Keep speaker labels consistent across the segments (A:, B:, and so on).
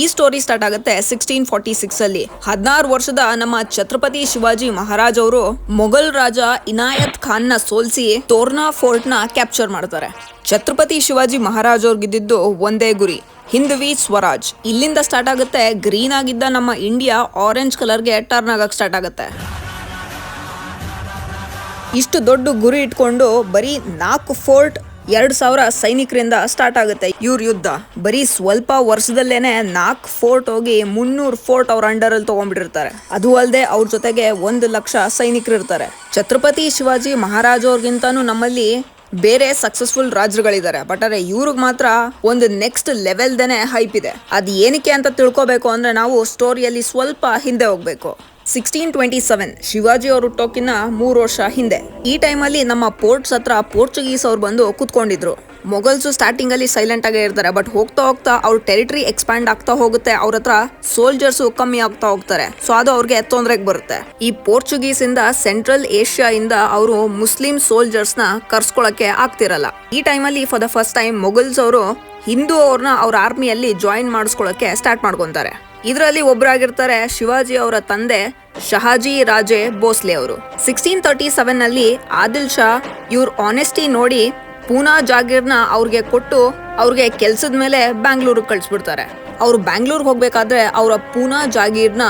A: ಈ story start ಆಗುತ್ತೆ 1646 ಅಲ್ಲಿ. 16 ವರ್ಷದ ನಮ್ಮ ಛತ್ರಪತಿ ಶಿವಾಜಿ ಮಹಾರಾಜ್ ಅವರು ಮೊಘಲ್ ರಾಜ ಇನಾಯತ್ ಖಾನ್ ನ ಸೋಲಿಸಿ ತೋರ್ನಾ ಫೋರ್ಟ್ ನ ಕ್ಯಾಪ್ಚರ್ ಮಾಡ್ತಾರೆ. ಛತ್ರಪತಿ ಶಿವಾಜಿ ಮಹಾರಾಜ್ ಅವ್ರಿಗಿದ್ದು ಒಂದೇ ಗುರಿ, ಹಿಂದ್ವಿ ಸ್ವರಾಜ್. ಇಲ್ಲಿಂದ ಸ್ಟಾರ್ಟ್ ಆಗುತ್ತೆ. ಗ್ರೀನ್ ಆಗಿದ್ದ ನಮ್ಮ ಇಂಡಿಯಾ ಆರೆಂಜ್ ಕಲರ್ಗೆ ಟರ್ನ್ ಆಗಕ್ ಸ್ಟಾರ್ಟ್ ಆಗುತ್ತೆ. ಇಷ್ಟು ದೊಡ್ಡ ಗುರಿ ಇಟ್ಕೊಂಡು ಬರೀ 4 ಫೋರ್ಟ್ 2000 ಸೈನಿಕರಿಂದ ಸ್ಟಾರ್ಟ್ ಆಗುತ್ತೆ ಇವ್ರ ಯುದ್ಧ. ಬರೀ ಸ್ವಲ್ಪ ವರ್ಷದಲ್ಲೇನೆ 4 ಫೋರ್ಟ್ ಹೋಗಿ 300 ಫೋರ್ಟ್ ಅವ್ರ ಅಂಡರ್ ಅಲ್ಲಿ ತಗೊಂಡ್ಬಿಟ್ಟಿರ್ತಾರೆ. ಅದು ಅಲ್ಲದೆ ಅವ್ರ ಜೊತೆಗೆ 1 ಲಕ್ಷ ಸೈನಿಕರು ಇರ್ತಾರೆ. ಛತ್ರಪತಿ ಶಿವಾಜಿ ಮಹಾರಾಜ್ ಅವ್ರಿಗಿಂತಾನು ನಮ್ಮಲ್ಲಿ ಬೇರೆ ಸಕ್ಸಸ್ಫುಲ್ ರಾಜರುಗಳಿದ್ದಾರೆ. ಬಟ್ ಅರೆ ಇವ್ರಿಗೆ ಮಾತ್ರ ಒಂದು ನೆಕ್ಸ್ಟ್ ಲೆವೆಲ್ದೇನೆ ಹೈಪ್ ಇದೆ. ಅದ್ ಏನಕ್ಕೆ ಅಂತ ತಿಳ್ಕೊಬೇಕು ಅಂದ್ರೆ ನಾವು ಸ್ಟೋರಿಯಲ್ಲಿ ಸ್ವಲ್ಪ ಹಿಂದೆ ಹೋಗ್ಬೇಕು. 1627 ಶಿವಾಜಿ ಅವರು ಹುಟ್ಟೋಕಿನ್ನ 3 ವರ್ಷ ಹಿಂದೆ. ಈ ಟೈಮಲ್ಲಿ ನಮ್ಮ ಪೋರ್ಟ್ಸ್ ಹತ್ರ ಪೋರ್ಚುಗೀಸ್ ಅವ್ರು ಬಂದು ಕುತ್ಕೊಂಡಿದ್ರು. ಮೊಘಲ್ಸ್ ಸ್ಟಾರ್ಟಿಂಗ್ ಅಲ್ಲಿ ಸೈಲೆಂಟ್ ಆಗೇ ಇರ್ತಾರೆ. ಬಟ್ ಹೋಗ್ತಾ ಹೋಗ್ತಾ ಅವ್ರ ಟೆರಿಟರಿ ಎಕ್ಸ್ಪ್ಯಾಂಡ್ ಆಗ್ತಾ ಹೋಗುತ್ತೆ. ಅವ್ರ ಹತ್ರ ಸೋಲ್ಜರ್ಸ್ ಕಮ್ಮಿ ಆಗ್ತಾ ಹೋಗ್ತಾರೆ. ಸೊ ಅದು ಅವ್ರಿಗೆ ತೊಂದರೆಗೆ ಬರುತ್ತೆ. ಈ ಪೋರ್ಚುಗೀಸ್ ಇಂದ ಸೆಂಟ್ರಲ್ ಏಷ್ಯಾ ಇಂದ ಅವರು ಮುಸ್ಲಿಂ ಸೋಲ್ಜರ್ಸ್ ನ ಕರ್ಸ್ಕೊಳಕ್ಕೆ ಆಗ್ತಿರಲ್ಲ. ಈ ಟೈಮಲ್ಲಿ for the first time Mughals ಅವರು ಹಿಂದೂ ಅವ್ರನ್ನ ಅವ್ರ ಆರ್ಮಿಯಲ್ಲಿ ಜಾಯಿನ್ ಮಾಡಿಸ್ಕೊಳಕ್ಕೆ ಸ್ಟಾರ್ಟ್ ಮಾಡ್ಕೊಂತಾರೆ. ಇದರಲ್ಲಿ ಒಬ್ಬರಾಗಿರ್ತಾರೆ ಶಿವಾಜಿ ಅವರ ತಂದೆ ಶಹಾಜಿ ರಾಜೇ ಭೋಸ್ಲೆ ಅವರು. 1637 ನಲ್ಲಿ ಆದಿಲ್ ಶಾ ಇವ್ರ ಆನೆಸ್ಟಿ ನೋಡಿ ಪೂನಾ ಜಾಗೀರ್ನ ಅವ್ರಿಗೆ ಕೊಟ್ಟು ಅವ್ರಿಗೆ ಕೆಲ್ಸದ ಮೇಲೆ ಬ್ಯಾಂಗ್ಳೂರ್ ಕಳ್ಸಿಬಿಡ್ತಾರೆ. ಅವ್ರು ಬ್ಯಾಂಗ್ಳೂರ್ ಹೋಗ್ಬೇಕಾದ್ರೆ ಅವರ ಪೂನಾ ಜಾಗೀರ್ನ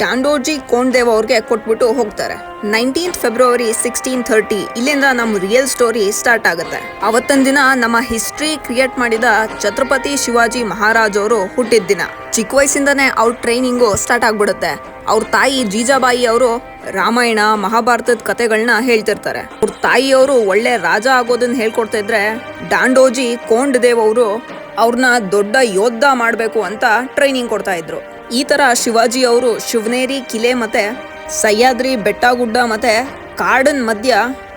A: ಡಾಂಡೋಜಿ ಕೋಂಡ್ದೇವ್ ಅವ್ರಿಗೆ ಕೊಟ್ಬಿಟ್ಟು ಹೋಗ್ತಾರೆ. 19th ಫೆಬ್ರವರಿ 1630 ಇಲ್ಲಿಂದ ನಮ್ಮ ರಿಯಲ್ ಸ್ಟೋರಿ ಸ್ಟಾರ್ಟ್ ಆಗುತ್ತೆ. ಅವತ್ತಿನ ದಿನ ನಮ್ಮ ಹಿಸ್ಟ್ರಿ ಕ್ರಿಯೇಟ್ ಮಾಡಿದ ಛತ್ರಪತಿ ಶಿವಾಜಿ ಮಹಾರಾಜ್ ಅವರು ಹುಟ್ಟಿದ ದಿನ. ಚಿಕ್ಕ ವಯಸ್ಸಿಂದಾನೆ ಅವ್ರ ಟ್ರೈನಿಂಗು ಸ್ಟಾರ್ಟ್ ಆಗ್ಬಿಡುತ್ತೆ. ಅವ್ರ ತಾಯಿ ಜೀಜಾಬಾಯಿ ಅವರು ರಾಮಾಯಣ ಮಹಾಭಾರತದ ಕಥೆಗಳನ್ನ ಹೇಳ್ತಿರ್ತಾರೆ. ಅವ್ರ ತಾಯಿಯವರು ಒಳ್ಳೆ ರಾಜ ಆಗೋದನ್ನ ಹೇಳ್ಕೊಡ್ತಾ ಇದ್ರೆ ಡಾಂಡೋಜಿ ಕೋಂಡ್ದೇವ್ ಅವರು ಅವ್ರನ್ನ ದೊಡ್ಡ ಯೋಧ ಮಾಡಬೇಕು ಅಂತ ಟ್ರೈನಿಂಗ್ ಕೊಡ್ತಾ ಇದ್ರು. ಈ ತರ ಶಿವಾಜಿ ಅವರು ಶಿವನೇರಿ ಕಿಲೆ ಮತ್ತೆ ಸಹ್ಯಾದ್ರಿ ಬೆಟ್ಟ ಗುಡ್ಡ ಮತ್ತೆ ಕಾಡಿನ ಮಧ್ಯ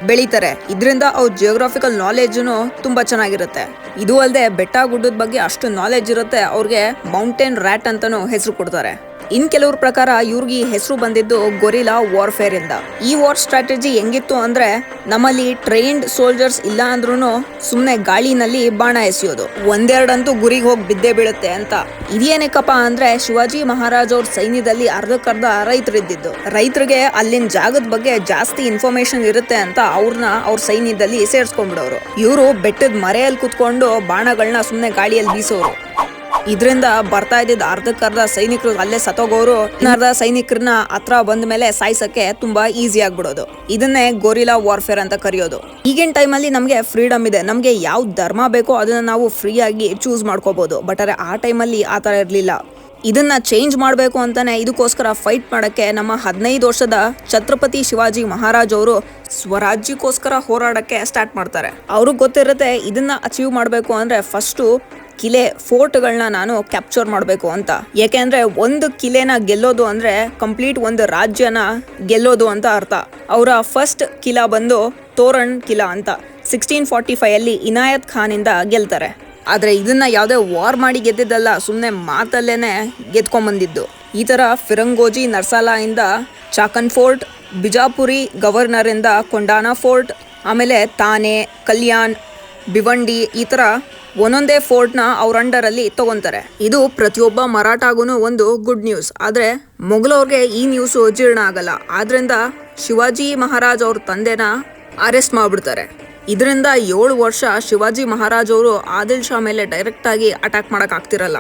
A: ಬೆಳೀತಾರೆ. ಇದರಿಂದ ಅವ್ರ ಜಿಯೋಗ್ರಾಫಿಕಲ್ ನಾಲೆಜ್ನು ತುಂಬಾ ಚೆನ್ನಾಗಿರುತ್ತೆ. ಇದು ಅಲ್ಲದೆ ಬೆಟ್ಟ ಗುಡ್ಡದ ಬಗ್ಗೆ ಅಷ್ಟು ನಾಲೆಜ್ ಇರುತ್ತೆ. ಅವ್ರಿಗೆ ಮೌಂಟೇನ್ ರ್ಯಾಟ್ ಅಂತಾನು ಹೆಸರು ಕೊಡ್ತಾರೆ. ಇನ್ ಕೆಲವ್ರ ಪ್ರಕಾರ ಇವ್ರಿಗೆ ಹೆಸರು ಬಂದಿದ್ದು ಗೊರಿಲ್ಲಾ ವಾರ್ಫೇರ್ ಇಂದ. ಈ ವಾರ್ ಸ್ಟ್ರಾಟಜಿ ಹೆಂಗಿತ್ತು ಅಂದ್ರೆ ನಮ್ಮಲ್ಲಿ ಟ್ರೈನ್ಡ್ ಸೋಲ್ಜರ್ಸ್ ಇಲ್ಲ ಅಂದ್ರೂ ಸುಮ್ನೆ ಗಾಳಿನಲ್ಲಿ ಬಾಣ ಎಸೆಯೋದು. ಒಂದೆರಡಂತೂ ಗುರಿಗೆ ಹೋಗಿ ಬಿದ್ದೇ ಬೀಳುತ್ತೆ ಅಂತ. ಇದೇನಕ್ಕಪ್ಪ ಅಂದ್ರೆ ಶಿವಾಜಿ ಮಹಾರಾಜ್ ಅವ್ರ ಸೈನ್ಯದಲ್ಲಿ ಅರ್ಧಕ್ಕರ್ಧ ರೈತರಿದ್ದಿದ್ದು. ರೈತರಿಗೆ ಅಲ್ಲಿನ ಜಾಗದ ಬಗ್ಗೆ ಜಾಸ್ತಿ ಇನ್ಫಾರ್ಮೇಶನ್ ಇರುತ್ತೆ ಅಂತ ಅವ್ರನ್ನ ಅವ್ರ ಸೈನ್ಯದಲ್ಲಿ ಸೇರ್ಸ್ಕೊಂಡ್ಬಿಡೋರು. ಇವರು ಬೆಟ್ಟದ ಮರೆಯಲ್ಲಿ ಕುತ್ಕೊಂಡು ಬಾಣಗಳನ್ನ ಸುಮ್ನೆ ಗಾಳಿಯಲ್ಲಿ ಬೀಸೋರು. ಇದರಿಂದ ಬರ್ತಾ ಇದ್ದಿದ್ದ ಅರ್ಧಕ್ಕರ್ಧ ಸೈನಿಕರು ಅಲ್ಲೇ ಸತ್ತೋಗೋರು. ಅರ್ಧ ಸೈನಿಕರನ್ನ ಹತ್ರ ಬಂದ ಮೇಲೆ ಸಾಯಿಸಕ್ಕೆ ತುಂಬಾ ಈಸಿ ಆಗ್ಬಿಡೋದು. ಇದನ್ನೇ ಗೊರಿಲ್ಲಾ ವಾರ್ಫೇರ್ ಅಂತ ಕರೆಯೋದು. ಈಗಿನ ಟೈಮಲ್ಲಿ ನಮಗೆ ಫ್ರೀಡಮ್ ಇದೆ. ನಮಗೆ ಯಾವ ಧರ್ಮ ಬೇಕೋ ಅದನ್ನ ನಾವು ಫ್ರೀ ಆಗಿ ಚೂಸ್ ಮಾಡ್ಕೋಬಹುದು. ಬಟ್ ಅರೆ ಆ ಟೈಮಲ್ಲಿ ಆ ತರ ಇರ್ಲಿಲ್ಲ. ಇದನ್ನ ಚೇಂಜ್ ಮಾಡಬೇಕು ಅಂತಾನೆ ಇದಕ್ಕೋಸ್ಕರ ಫೈಟ್ ಮಾಡಕ್ಕೆ ನಮ್ಮ 15 ವರ್ಷದ ಛತ್ರಪತಿ ಶಿವಾಜಿ ಮಹಾರಾಜ್ ಅವರು ಸ್ವರಾಜ್ಯಕ್ಕೋಸ್ಕರ ಹೋರಾಡಕ್ಕೆ ಸ್ಟಾರ್ಟ್ ಮಾಡ್ತಾರೆ. ಅವ್ರಿಗೆ ಗೊತ್ತಿರುತ್ತೆ ಇದನ್ನ ಅಚೀವ್ ಮಾಡಬೇಕು ಅಂದ್ರೆ ಫಸ್ಟು ಕಿಲೆ ಫೋರ್ಟ್ಗಳನ್ನ ನಾನು ಕ್ಯಾಪ್ಚರ್ ಮಾಡಬೇಕು ಅಂತ. ಯಾಕೆಂದ್ರೆ ಒಂದು ಕಿಲೆನ ಗೆಲ್ಲೋದು ಅಂದ್ರೆ ಕಂಪ್ಲೀಟ್ ಒಂದು ರಾಜ್ಯನ ಗೆಲ್ಲೋದು ಅಂತ ಅರ್ಥ. ಅವರ ಫಸ್ಟ್ ಕಿಲಾ ಬಂದು ತೋರಣ್ ಕಿಲಾ ಅಂತ 1645 ಅಲ್ಲಿ ಇನಾಯತ್ ಖಾನ್ ಇಂದ ಗೆಲ್ತಾರೆ. ಆದ್ರೆ ಇದನ್ನ ಯಾವುದೇ ವಾರ್ ಮಾಡಿ ಗೆದ್ದಿದ್ದಲ್ಲ, ಸುಮ್ಮನೆ ಮಾತಲ್ಲೇನೆ ಗೆದ್ಕೊಂಡ್ಬಂದಿದ್ದು. ಈ ತರ ಫಿರಂಗೋಜಿ ನರ್ಸಾಲಾ ಇಂದ ಚಾಕನ್ ಫೋರ್ಟ್, ಬಿಜಾಪುರಿ ಗವರ್ನರ್ ಇಂದ ಕೊಂಡಾನಾ ಫೋರ್ಟ್, ಆಮೇಲೆ ತಾನೆ, ಕಲ್ಯಾಣ್, ಭಿವಂಡಿ ಈ ತರ ಒಂದೊಂದೇ ಫೋರ್ಟ್ ನ ಅವ್ರ ಅಂಡರ್ ಅಲ್ಲಿ ತಗೊಂತಾರೆ. ಇದು ಪ್ರತಿಯೊಬ್ಬ ಮರಾಠಾಗೂ ಒಂದು ಗುಡ್ ನ್ಯೂಸ್. ಆದ್ರೆ ಮೊಘಲವ್ರಿಗೆ ಈ ನ್ಯೂಸ್ ಜೀರ್ಣ ಆಗಲ್ಲ. ಆದ್ರಿಂದ ಶಿವಾಜಿ ಮಹಾರಾಜ್ ಅವ್ರ ತಂದೆನ ಅರೆಸ್ಟ್ ಮಾಡ್ಬಿಡ್ತಾರೆ. ಇದರಿಂದ 7 ವರ್ಷ ಶಿವಾಜಿ ಮಹಾರಾಜ್ ಅವರು ಆದಿಲ್ ಶಾ ಮೇಲೆ ಡೈರೆಕ್ಟ್ ಆಗಿ ಅಟ್ಯಾಕ್ ಮಾಡಕ್ ಆಗ್ತಿರಲ್ಲ.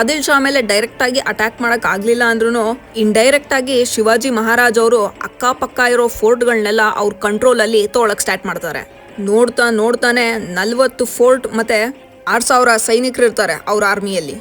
A: ಆದಿಲ್ ಶಾ ಮೇಲೆ ಡೈರೆಕ್ಟ್ ಆಗಿ ಅಟ್ಯಾಕ್ ಮಾಡಕ್ ಆಗ್ಲಿಲ್ಲ ಅಂದ್ರೂ ಇಂಡೈರೆಕ್ಟ್ ಆಗಿ ಶಿವಾಜಿ ಮಹಾರಾಜ್ ಅವರು ಅಕ್ಕಪಕ್ಕ ಇರೋ ಫೋರ್ಟ್ಗಳನ್ನೆಲ್ಲ ಅವ್ರ ಕಂಟ್ರೋಲ್ ಅಲ್ಲಿ ತಗೊಳಕ್ ಸ್ಟಾರ್ಟ್ ಮಾಡ್ತಾರೆ. ನೋಡ್ತಾನೆ 40 ಫೋರ್ಟ್ ಮತ್ತೆ 6000 ಸೈನಿಕರು ಇರ್ತಾರೆ ಅವ್ರ ಆರ್ಮಿಯಲ್ಲಿ.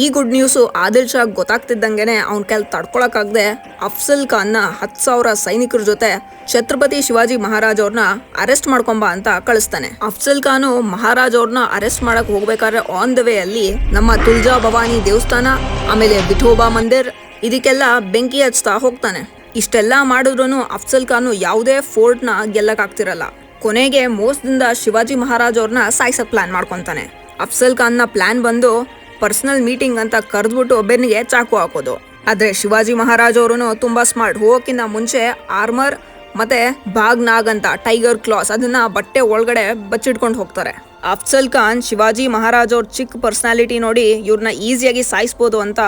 A: ಈ ಗುಡ್ ನ್ಯೂಸು ಆದಿಲ್ ಶಾ ಗೊತ್ತಾಗ್ತಿದ್ದಂಗೆನೆ ಅವ್ನ ಕೈಲಿ ತಡ್ಕೊಳಕ್ಕಾಗದೆ ಅಫ್ಸಲ್ ಖಾನ್ನ 10,000 ಸೈನಿಕರ ಜೊತೆ ಛತ್ರಪತಿ ಶಿವಾಜಿ ಮಹಾರಾಜ್ ಅವ್ರನ್ನ ಅರೆಸ್ಟ್ ಮಾಡ್ಕೊಂಬ ಅಂತ ಕಳಿಸ್ತಾನೆ. ಅಫ್ಸಲ್ ಖಾನು ಮಹಾರಾಜ್ ಅವ್ರನ್ನ ಅರೆಸ್ಟ್ ಮಾಡಕ್ ಹೋಗ್ಬೇಕಾದ್ರೆ ಆನ್ ದ ವೇ ಅಲ್ಲಿ ನಮ್ಮ ತುಲ್ಜಾ ಭವಾನಿ ದೇವಸ್ಥಾನ ಆಮೇಲೆ ವಿಠೋಬಾ ಮಂದಿರ್ ಇದಕ್ಕೆಲ್ಲ ಬೆಂಕಿ ಹಚ್ತಾ ಹೋಗ್ತಾನೆ. ಇಷ್ಟೆಲ್ಲ ಮಾಡಿದ್ರು ಅಫ್ಸಲ್ ಖಾನು ಯಾವುದೇ ಫೋರ್ಟ್ ನ ಗೆಲ್ಲಕ್ ಆಗ್ತಿರಲ್ಲ. ಕೊನೆಗೆ ಮೋಸದಿಂದ ಶಿವಾಜಿ ಮಹಾರಾಜ್ ಅವ್ರನ್ನ ಸಾಯಿಸಕ್ ಪ್ಲಾನ್ ಮಾಡ್ಕೊಂತಾನೆ. ಅಫ್ಸಲ್ ಖಾನ್ನ ಪ್ಲಾನ್ ಬಂದು ಪರ್ಸನಲ್ ಮೀಟಿಂಗ್ ಅಂತ ಕರೆದ್ಬಿಟ್ಟು ಬೆನ್ನಿಗೆ ಚಾಕು ಹಾಕೋದು. ಆದ್ರೆ ಶಿವಾಜಿ ಮಹಾರಾಜ್ ಅವರು ತುಂಬಾ ಸ್ಮಾರ್ಟ್. ಹೋಗೋಕ್ಕಿಂತ ಮುಂಚೆ ಆರ್ಮರ್ ಮತ್ತೆ ಬಾಗ್ ನಾಗ್ ಅಂತ ಟೈಗರ್ ಕ್ಲಾಸ್ ಅದನ್ನ ಬಟ್ಟೆ ಒಳಗಡೆ ಬಚ್ಚಿಟ್ಕೊಂಡು ಹೋಗ್ತಾರೆ. ಅಫ್ಜಲ್ ಖಾನ್ ಶಿವಾಜಿ ಮಹಾರಾಜ್ ಅವ್ರ ಚಿಕ್ಕ ಪರ್ಸನಾಲಿಟಿ ನೋಡಿ ಇವ್ರನ್ನ ಈಸಿಯಾಗಿ ಸಾಯಿಸ್ಬೋದು ಅಂತ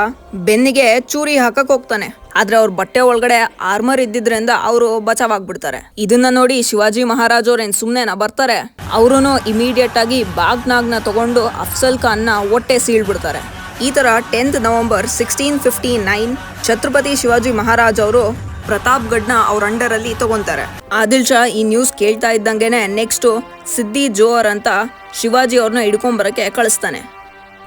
A: ಬೆನ್ನಿಗೆ ಚೂರಿ ಹಾಕಕ್ ಹೋಗ್ತಾನೆ. ಆದ್ರೆ ಅವ್ರ ಬಟ್ಟೆ ಒಳಗಡೆ ಆರ್ಮರ್ ಇದ್ದಿದ್ರಿಂದ ಅವರು ಬಚಾವಾಗ್ಬಿಡ್ತಾರೆ. ಇದನ್ನ ನೋಡಿ ಶಿವಾಜಿ ಮಹಾರಾಜ್ ಅವ್ರ ಏನ್ ಸುಮ್ನೆನಾ ಬರ್ತಾರೆ, ಅವ್ರು ಇಮಿಡಿಯೇಟ್ ಆಗಿ ಬಾಗ್ನಾಗ್ನ ತಗೊಂಡು ಅಫ್ಜಲ್ ಖಾನ್ ನ ಹೊಟ್ಟೆ ಸೀಳ್ಬಿಡ್ತಾರೆ. ಈ ತರ 10th ನವೆಂಬರ್ 1659 ಛತ್ರಪತಿ ಶಿವಾಜಿ ಮಹಾರಾಜ್ ಅವರು ಪ್ರತಾಪ್ಗಢ್ನ ಅವ್ರ ಅಂಡರ್ ಅಲ್ಲಿ ತಗೊಂತಾರೆ. ಆದಿಲ್ ಶಾ ಈ ನ್ಯೂಸ್ ಕೇಳ್ತಾ ಇದ್ದಂಗೆನೆ ನೆಕ್ಸ್ಟ್ ಸಿದ್ದಿ ಜೋಹರ್ ಅಂತ ಶಿವಾಜಿ ಅವ್ರನ್ನ ಹಿಡ್ಕೊಂಡ್ ಬರಕ್ಕೆ ಕಳಿಸ್ತಾನೆ.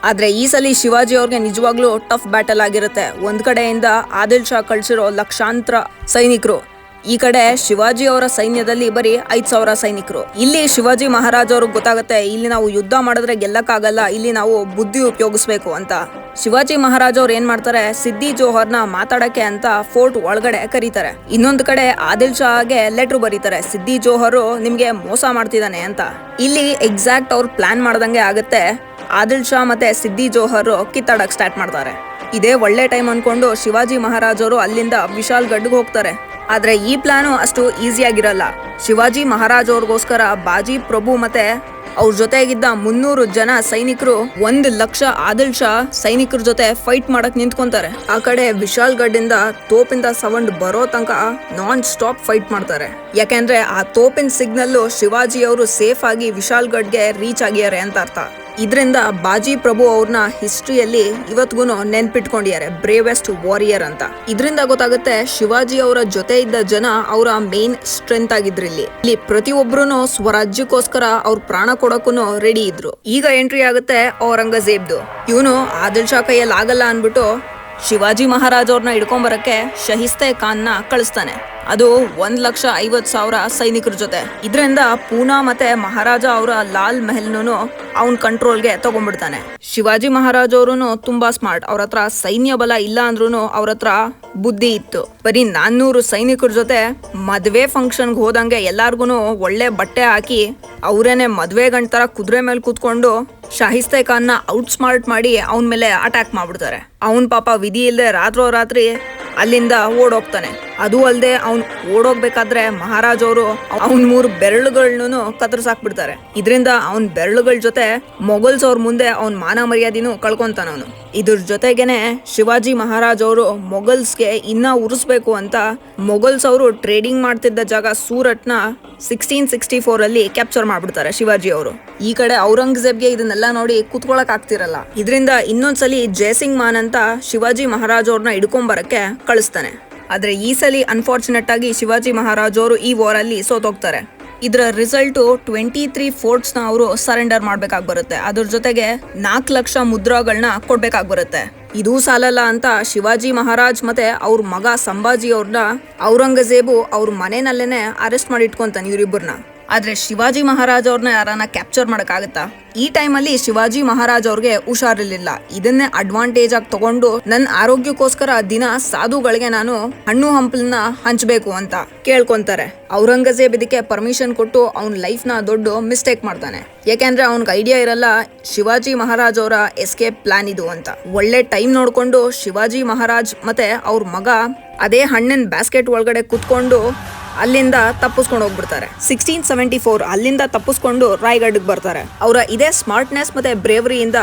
A: ಆದ್ರೆ ಈ ಸಲ ಶಿವಾಜಿ ಅವ್ರಿಗೆ ನಿಜವಾಗ್ಲೂ ಟಫ್ ಬ್ಯಾಟಲ್ ಆಗಿರುತ್ತೆ. ಒಂದ್ ಕಡೆಯಿಂದ ಆದಿಲ್ ಶಾ ಕಳ್ಸಿರೋ ಲಕ್ಷಾಂತರ ಸೈನಿಕರು, ಈ ಕಡೆ ಶಿವಾಜಿ ಅವರ ಸೈನ್ಯದಲ್ಲಿ ಬರೀ 5,000 ಸೈನಿಕರು. ಇಲ್ಲಿ ಶಿವಾಜಿ ಮಹಾರಾಜ್ ಅವ್ರಿಗೆ ಗೊತ್ತಾಗುತ್ತೆ ಇಲ್ಲಿ ನಾವು ಯುದ್ಧ ಮಾಡಿದ್ರೆ ಗೆಲ್ಲಕ್ಕಾಗಲ್ಲ, ಇಲ್ಲಿ ನಾವು ಬುದ್ಧಿ ಉಪಯೋಗಿಸ್ಬೇಕು ಅಂತ. ಶಿವಾಜಿ ಮಹಾರಾಜ್ ಅವ್ರು ಏನ್ ಮಾಡ್ತಾರೆ, ಸಿದ್ದಿ ಜೋಹರ್ನ ಮಾತಾಡಕ್ಕೆ ಅಂತ ಫೋರ್ಟ್ ಒಳಗಡೆ ಕರೀತಾರೆ. ಇನ್ನೊಂದ್ ಕಡೆ ಆದಿಲ್ ಶಾಗೆ ಲೆಟರ್ ಬರೀತಾರೆ, ಸಿದ್ದಿ ಜೋಹರ್ ನಿಮ್ಗೆ ಮೋಸ ಮಾಡ್ತಿದ್ದಾನೆ ಅಂತ. ಇಲ್ಲಿ ಎಕ್ಸಾಕ್ಟ್ ಅವ್ರು ಪ್ಲಾನ್ ಮಾಡ್ದಂಗೆ ಆಗುತ್ತೆ. ಆದಿಲ್ ಶಾ ಮತ್ತೆ ಸಿದ್ದಿ ಜೋಹರ್ ಕಿತ್ತಾಡಕ್ ಸ್ಟಾರ್ಟ್ ಮಾಡ್ತಾರೆ. ಇದೇ ಒಳ್ಳೆ ಟೈಮ್ ಅನ್ಕೊಂಡು ಶಿವಾಜಿ ಮಹಾರಾಜ್ ಅವರು ಅಲ್ಲಿಂದ ವಿಶಾಲ್ ಗಢ್ಗೆ ಹೋಗ್ತಾರೆ. ಆದ್ರೆ ಈ ಪ್ಲಾನು ಅಷ್ಟು ಈಸಿ ಆಗಿರಲ್ಲ. ಶಿವಾಜಿ ಮಹಾರಾಜ್ ಅವ್ರಿಗೋಸ್ಕರ ಬಾಜಿ ಪ್ರಭು ಮತ್ತೆ ಅವ್ರ ಜೊತೆಗಿದ್ದ 300 ಜನ ಸೈನಿಕರು 1,00,000 ಆದಿಲ್ ಶಾ ಸೈನಿಕರ ಜೊತೆ ಫೈಟ್ ಮಾಡಕ್ ನಿಂತ್ಕೊಂತಾರೆ. ಆ ಕಡೆ ವಿಶಾಲ್ ಗಢ್ದಿಂದ ತೋಪಿಂದ ಸೌಂಡ್ ಬರೋ ತನಕ ನಾನ್ ಸ್ಟಾಪ್ ಫೈಟ್ ಮಾಡ್ತಾರೆ. ಯಾಕೆಂದ್ರೆ ಆ ತೋಪಿನ ಸಿಗ್ನಲ್ ಶಿವಾಜಿ ಅವರು ಸೇಫ್ ಆಗಿ ವಿಶಾಲ್ ಗಢ್ಗೆ ರೀಚ್ ಆಗ್ಯಾರೆ ಅಂತ ಅರ್ಥ. ಇದರಿಂದ ಬಾಜಿ ಪ್ರಭು ಅವ್ರನ್ನ ಹಿಸ್ಟ್ರಿಯಲ್ಲಿ ಇವತ್ಗೂ ನೆನ್ಪಿಟ್ಕೊಂಡಿದ್ದಾರೆ ಬ್ರೇವೆಸ್ಟ್ ವಾರಿಯರ್ ಅಂತ. ಇದರಿಂದ ಗೊತ್ತಾಗುತ್ತೆ ಶಿವಾಜಿ ಅವರ ಜೊತೆ ಇದ್ದ ಜನ ಅವರ ಮೇನ್ ಸ್ಟ್ರೆಂತ್ ಆಗಿದ್ರು. ಇಲ್ಲಿ ಪ್ರತಿಯೊಬ್ರು ಸ್ವರಾಜ್ಯಕ್ಕೋಸ್ಕರ ಅವ್ರ ಪ್ರಾಣ ಕೊಡಕ್ಕೂ ರೆಡಿ ಇದ್ರು. ಈಗ ಎಂಟ್ರಿ ಆಗುತ್ತೆ ಔರಂಗಜೇಬ್ದು. ಇವನು ಆದಿಲ್ ಶಾ ಕೈಯಲ್ಲಿ ಆಗಲ್ಲ ಅನ್ಬಿಟ್ಟು ಶಿವಾಜಿ ಮಹಾರಾಜ್ ಅವ್ರನ್ನ ಹಿಡ್ಕೊಂಬರಕ್ಕೆ ಶಹಿಸ್ತೆ ಖಾನ್ ನ ಕಳಿಸ್ತಾನೆ. ಅದು 1,50,000 ಸೈನಿಕರ ಜೊತೆ. ಇದರಿಂದ ಪೂನಾ ಮತ್ತೆ ಮಹಾರಾಜ ಅವರ ಲಾಲ್ ಮೆಹಲ್ನು ಅವನ್ ಕಂಟ್ರೋಲ್ಗೆ ತಗೊಂಡ್ಬಿಡ್ತಾನೆ. ಶಿವಾಜಿ ಮಹಾರಾಜ್ ಅವರು ತುಂಬಾ ಸ್ಮಾರ್ಟ್. ಅವ್ರ ಹತ್ರ ಸೈನ್ಯ ಬಲ ಇಲ್ಲ ಅಂದ್ರೂ ಅವ್ರ ಹತ್ರ ಬುದ್ಧಿ ಇತ್ತು. ಬರೀ 400 ಸೈನಿಕರ ಜೊತೆ ಮದ್ವೆ ಫಂಕ್ಷನ್ಗೆ ಹೋದಂಗೆ ಎಲ್ಲಾರ್ಗು ಒಳ್ಳೆ ಬಟ್ಟೆ ಹಾಕಿ ಅವ್ರೇನೆ ಮದ್ವೆ ಗಂಟ ತರ ಕುದುರೆ ಮೇಲೆ ಕೂತ್ಕೊಂಡು ಶಾಹಿಸ್ತೆ ಖಾನ್ ನ ಔಟ್ ಸ್ಮಾರ್ಟ್ ಮಾಡಿ ಅವನ್ ಮೇಲೆ ಅಟ್ಯಾಕ್ ಮಾಡ್ಬಿಡ್ತಾರೆ. ಅವನ್ ಪಾಪ ವಿಧಿ ಇಲ್ಲದೆ ರಾತ್ರಿ ಅಲ್ಲಿಂದ ಓಡೋಗ್ತಾನೆ. ಅದು ಅಲ್ಲದೆ ಅವ್ನ್ ಓಡೋಗ್ಬೇಕಾದ್ರೆ ಮಹಾರಾಜ್ ಅವರು ಅವನ್ 3 ಬೆರಳುಗಳನ್ನು ಕತ್ತರಿಸಾಕ್ಬಿಡ್ತಾರೆ. ಇದರಿಂದ ಅವನ್ ಬೆರಳುಗಳ ಜೊತೆ ಮೊಘಲ್ಸ್ ಅವ್ರ ಮುಂದೆ ಅವನ್ ಮಾನ ಮರ್ಯಾದಿನೂ ಕಳ್ಕೊಂತಾನ ಅವನು. ಇದ್ರ ಜೊತೆಗೇನೆ ಶಿವಾಜಿ ಮಹಾರಾಜ್ ಅವರು ಮೊಘಲ್ಸ್ಗೆ ಇನ್ನ ಉರಿಸ್ಬೇಕು ಅಂತ ಮೊಘಲ್ಸ್ ಅವರು ಟ್ರೇಡಿಂಗ್ ಮಾಡ್ತಿದ್ದ ಜಾಗ ಸೂರತ್ನ 1664 ಅಲ್ಲಿ ಕ್ಯಾಪ್ಚರ್ ಮಾಡ್ಬಿಡ್ತಾರೆ ಶಿವಾಜಿ ಅವರು. ಈ ಕಡೆ ಔರಂಗಜೇಬ್ಗೆ ಇದನ್ನೆಲ್ಲ ನೋಡಿ ಕೂತ್ಕೊಳಕ್ ಆಗ್ತಿರಲ್ಲ. ಇದರಿಂದ ಇನ್ನೊಂದ್ಸಲಿ ಜಯಸಿಂಗ್ ಮಾನ್ ಅಂತ ಶಿವಾಜಿ ಮಹಾರಾಜ್ ಅವ್ರನ್ನ ಹಿಡ್ಕೊಂಬರಕ್ಕೆ ಕಳಿಸ್ತಾನೆ. ಆದ್ರೆ ಈ ಸಲಿ ಅನ್ಫಾರ್ಚುನೇಟ್ ಆಗಿ ಶಿವಾಜಿ ಮಹಾರಾಜ್ ಅವರು ಈ ವಾರ್ ಅಲ್ಲಿ ಸೋತೋಗ್ತಾರೆ. ಇದರ ರಿಸಲ್ಟ್ 23 ಫೋರ್ಟ್ಸ್ ನ ಅವರು ಸರೆಂಡರ್ ಮಾಡ್ಬೇಕಾಗಿ ಬರುತ್ತೆ. ಅದ್ರ ಜೊತೆಗೆ 4 ಲಕ್ಷ ಮುದ್ರಾಗಳನ್ನ ಕೊಡ್ಬೇಕಾಗಿ ಬರುತ್ತೆ. ಇದೂ ಸಾಲಲ್ಲ ಅಂತ ಶಿವಾಜಿ ಮಹಾರಾಜ್ ಮತ್ತೆ ಅವ್ರ ಮಗ ಸಂಭಾಜಿ ಅವ್ರನ್ನ ಔರಂಗಜೇಬು ಅವ್ರ ಮನೆಯಲ್ಲೇನೆ ಅರೆಸ್ಟ್ ಮಾಡಿ ಇಟ್ಕೊಂತಾನೆ ಇವರಿಬ್ಬರನ್ನ. ಆದ್ರೆ ಶಿವಾಜಿ ಮಹಾರಾಜ್ ಅವ್ರನ್ನ ಯಾರನ್ನ ಕ್ಯಾಪ್ಚರ್ ಮಾಡಕ್ಕಾಗತ್ತಾ? ಈ ಟೈಮಲ್ಲಿ ಶಿವಾಜಿ ಮಹಾರಾಜ್ ಅವ್ರಿಗೆ ಹುಷಾರಿರ್ಲಿಲ್ಲ. ಇದನ್ನೇ ಅಡ್ವಾಂಟೇಜ್ ಆಗಿ ತಗೊಂಡು ನನ್ನ ಆರೋಗ್ಯಕ್ಕೋಸ್ಕರ ದಿನ ಸಾಧುಗಳಿಗೆ ನಾನು ಹಣ್ಣು ಹಂಪಲನ್ನ ಹಂಚ್ಬೇಕು ಅಂತ ಕೇಳ್ಕೊಂತಾರೆ. ಔರಂಗಜೇಬ್ ಇದಕ್ಕೆ ಪರ್ಮಿಷನ್ ಕೊಟ್ಟು ಅವ್ನ ಲೈಫ್ ನ ದೊಡ್ಡ ಮಿಸ್ಟೇಕ್ ಮಾಡ್ತಾನೆ. ಯಾಕೆಂದ್ರೆ ಅವ್ನಿಗೆ ಐಡಿಯಾ ಇರಲ್ಲ ಶಿವಾಜಿ ಮಹಾರಾಜ್ ಅವರ ಎಸ್ಕೇಪ್ ಪ್ಲಾನ್ ಇದು ಅಂತ. ಒಳ್ಳೆ ಟೈಮ್ ನೋಡ್ಕೊಂಡು ಶಿವಾಜಿ ಮಹಾರಾಜ್ ಮತ್ತೆ ಅವ್ರ ಮಗ ಅದೇ ಹಣ್ಣಿನ ಬ್ಯಾಸ್ಕೆಟ್ ಒಳಗಡೆ ಕುತ್ಕೊಂಡು ಅಲ್ಲಿಂದ ತಪ್ಪಿಸ್ಕೊಂಡು ಹೋಗ್ಬಿಡ್ತಾರೆ. 1674 ಅಲ್ಲಿಂದ ತಪ್ಪಿಸ್ಕೊಂಡು ರಾಯ್ಗಢ್ಗೆ ಬರ್ತಾರೆ. ಅವರ ಇದೇ ಸ್ಮಾರ್ಟ್ನೆಸ್ ಮತ್ತೆ ಬ್ರೇವರಿಯಿಂದ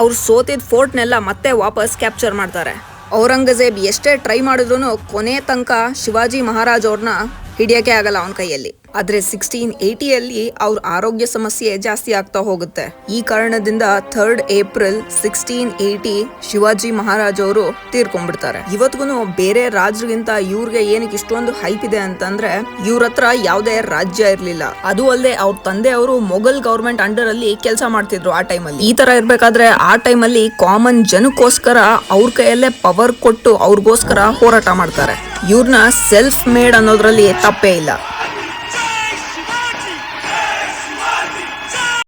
A: ಅವ್ರು ಸೋತಿದ್ ಫೋರ್ಟ್ನೆಲ್ಲ ಮತ್ತೆ ವಾಪಸ್ ಕ್ಯಾಪ್ಚರ್ ಮಾಡ್ತಾರೆ. ಔರಂಗಜೇಬ್ ಎಷ್ಟೇ ಟ್ರೈ ಮಾಡಿದ್ರು ಕೊನೆ ತನಕ ಶಿವಾಜಿ ಮಹಾರಾಜ್ ಅವ್ರನ್ನ ಹಿಡಿಯಕ್ಕೆ ಆಗಲ್ಲ ಅವನ ಕೈಯಲ್ಲಿ. ಆದ್ರೆ 1680 ಅವ್ರ ಆರೋಗ್ಯ ಸಮಸ್ಯೆ ಜಾಸ್ತಿ ಆಗ್ತಾ ಹೋಗುತ್ತೆ. ಈ ಕಾರಣದಿಂದ 3rd ಏಪ್ರಿಲ್ 1680 ಶಿವಾಜಿ ಮಹಾರಾಜ್ ಅವರು ತೀರ್ಕೊಂಡ್ಬಿಡ್ತಾರೆ. ಇವತ್ಗೂ ಬೇರೆ ರಾಜ್ರಿಗಿಂತ ಇವ್ರಿಗೆ ಏನಕ್ಕೆ ಇಷ್ಟೊಂದು ಹೈಪ್ ಇದೆ ಅಂತಂದ್ರೆ ಇವ್ರ ಹತ್ರ ಯಾವುದೇ ರಾಜ್ಯ ಇರ್ಲಿಲ್ಲ. ಅದು ಅಲ್ಲದೆ ಅವ್ರ ತಂದೆ ಅವರು ಮೊಘಲ್ ಗವರ್ಮೆಂಟ್ ಅಂಡರ್ ಅಲ್ಲಿ ಕೆಲಸ ಮಾಡ್ತಿದ್ರು ಆ ಟೈಮಲ್ಲಿ. ಈ ತರ ಇರ್ಬೇಕಾದ್ರೆ ಆ ಟೈಮಲ್ಲಿ ಕಾಮನ್ ಜನಕ್ಕೋಸ್ಕರ ಅವ್ರ ಕೈಯಲ್ಲೇ ಪವರ್ ಕೊಟ್ಟು ಅವ್ರಿಗೋಸ್ಕರ ಹೋರಾಟ ಮಾಡ್ತಾರೆ. ಇವ್ರನ್ನ ಸೆಲ್ಫ್ ಮೇಡ್ ಅನ್ನೋದ್ರಲ್ಲಿ ತಪ್ಪೇ ಇಲ್ಲ.